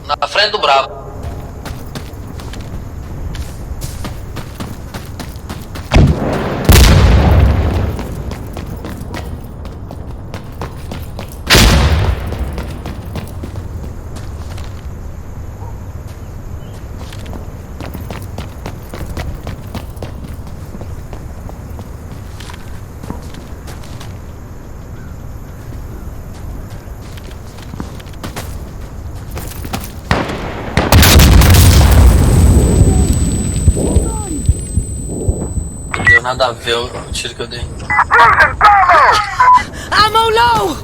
Na frente do Bravo. Não deu nada a ver o tiro que eu dei. Ammo low!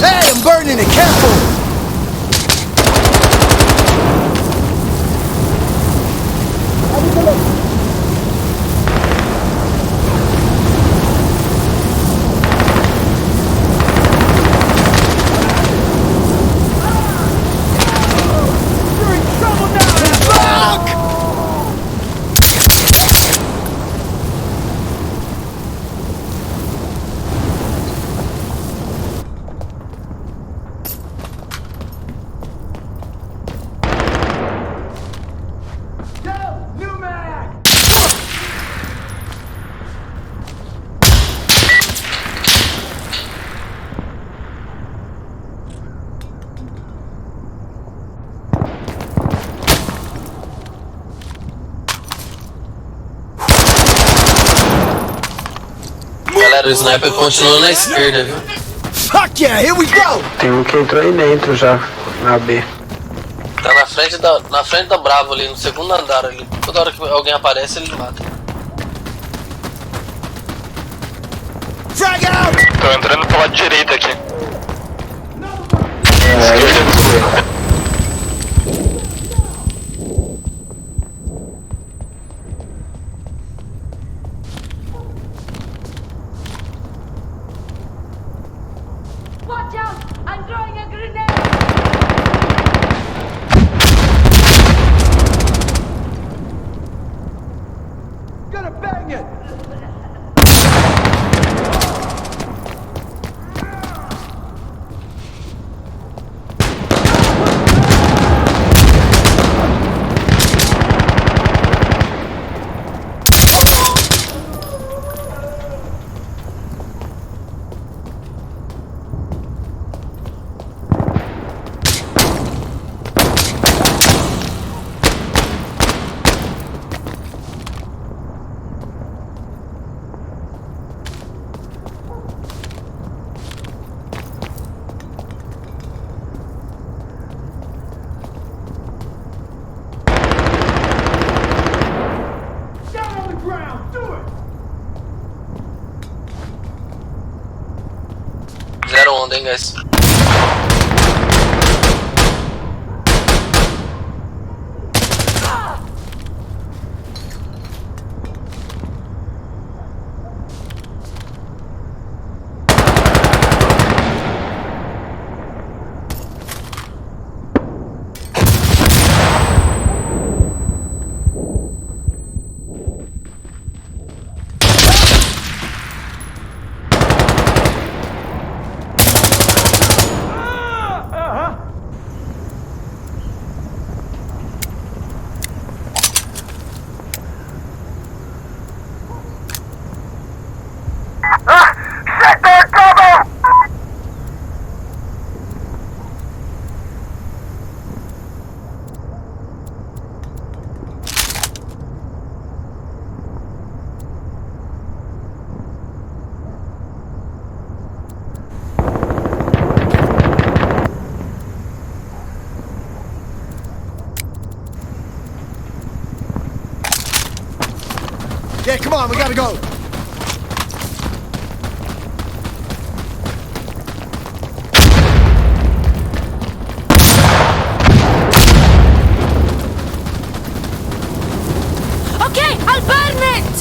Hey, I'm burning it, careful! You're in trouble now! Fuck! Galera, o sniper continua na esquerda, viu? Fuck yeah, here we go! Tem um que entrou aí dentro já, na B. Tá na frente da Bravo ali, no segundo andar ali. Toda hora que alguém aparece, ele mata. Frag out! Tô entrando pelo lado direito aqui. Watch out! I'm throwing a grenade! Gonna bang it! Down on the ground, do it! 0 onda, hein, guys. Yeah, come on, we gotta go. Okay, I'll burn it!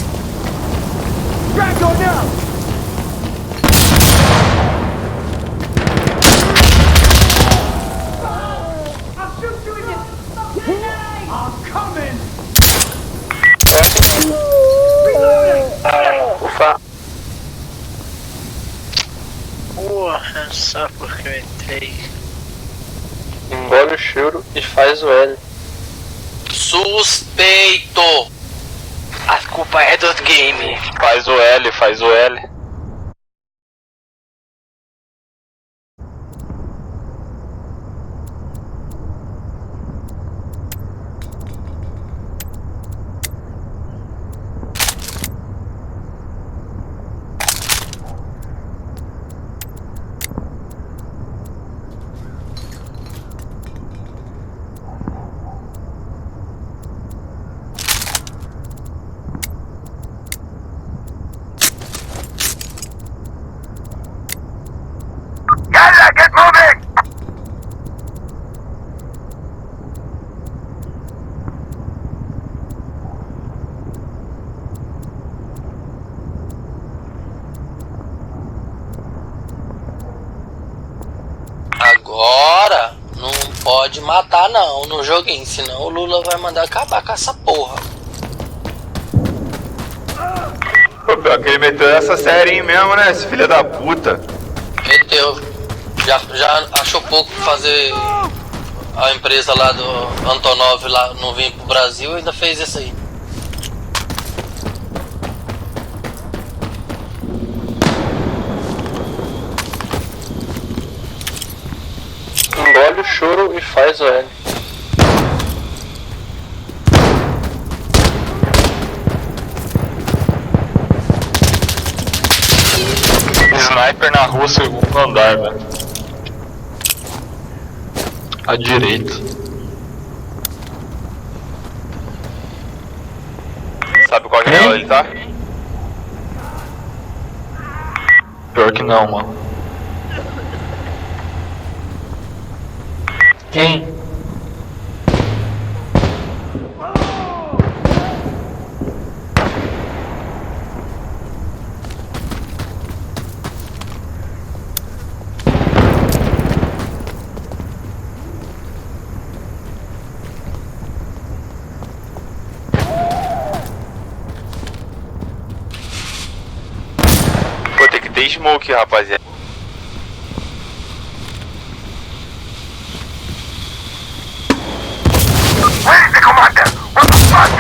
Drago now! I'll shoot you in the... I'm coming! Reloading! Ufa. Porra, só porque eu entrei. Engole o choro e faz o L. Suspeito! A culpa é do game. Faz o L, faz o L. Get moving! Agora não pode matar não no joguinho, senão o Lula vai mandar acabar com essa porra. Pô, pior que ele meteu essa série mesmo, né? Esse filho da puta. Meteu. Já achou pouco fazer a empresa lá do Antonov lá não vir pro Brasil e ainda fez isso aí. Engole o choro e faz o L. Sniper na rua, segundo andar, velho. À direita. Sabe qual janela ele tá? Pior que não, mano. Quem? Pô, tem que ter smoke, rapaziada. Where's the commander? What the fuck?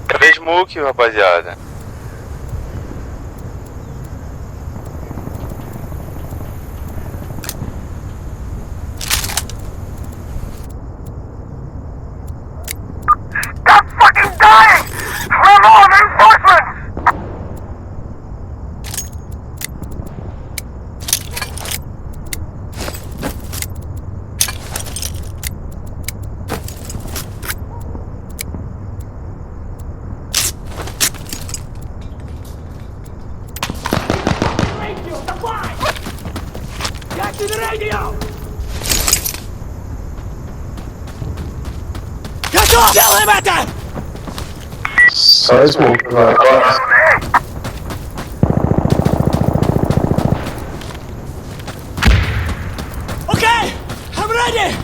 Cadê smoke, rapaziada? Stop fucking dying! We're more reinforcements! Get to the radio! Get off! Tell him at that! Só smoke, vai. Okay, I'm ready!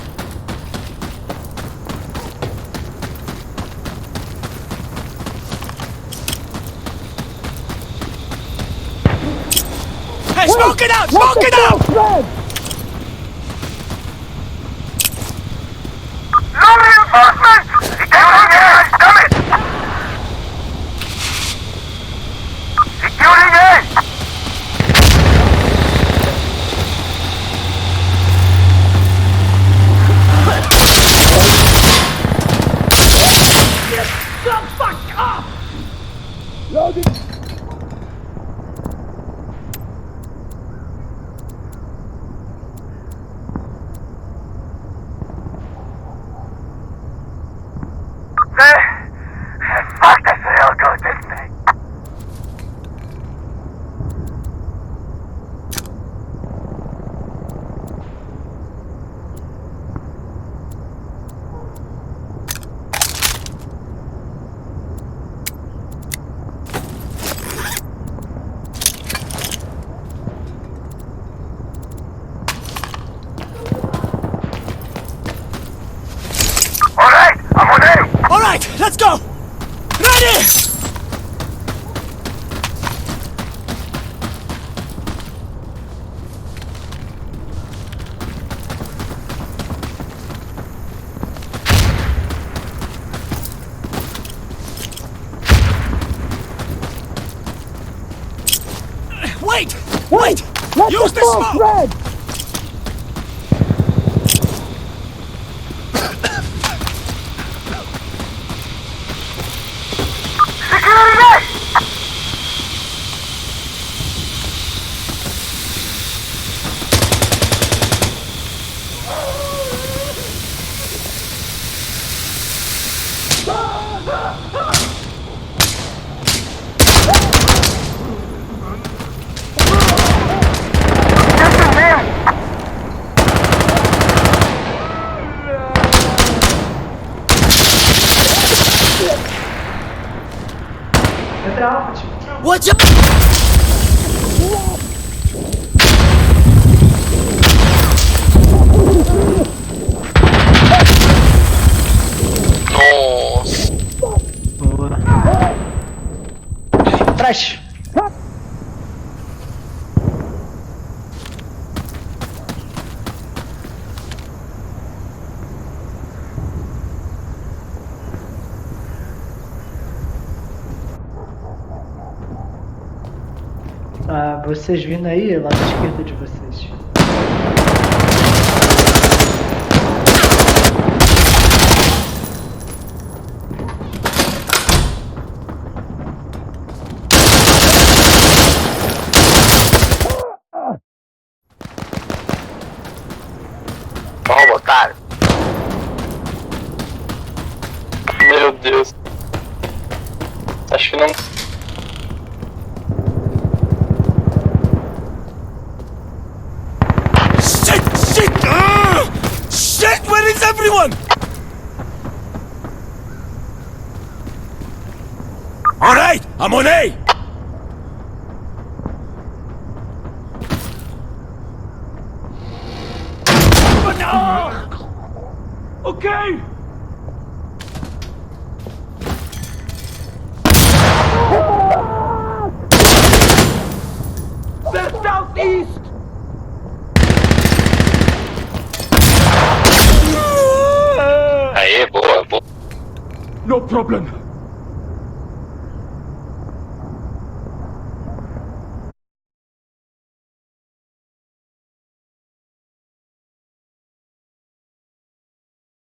Hey, smoke it out! Smoke it out! No reinforcements! Damn it! Securing it! Wait! Wait! Use the smoke! Watch out! Nossa. Boa. Atrás! Ah, vocês vindo aí, lá à esquerda de vocês. Vamos, otário. Meu Deus. Acho que não. Shit! Shit! Where is everyone? Alright, I'm on A! Okay! They're southeast! Aê, boa, boa. No problem.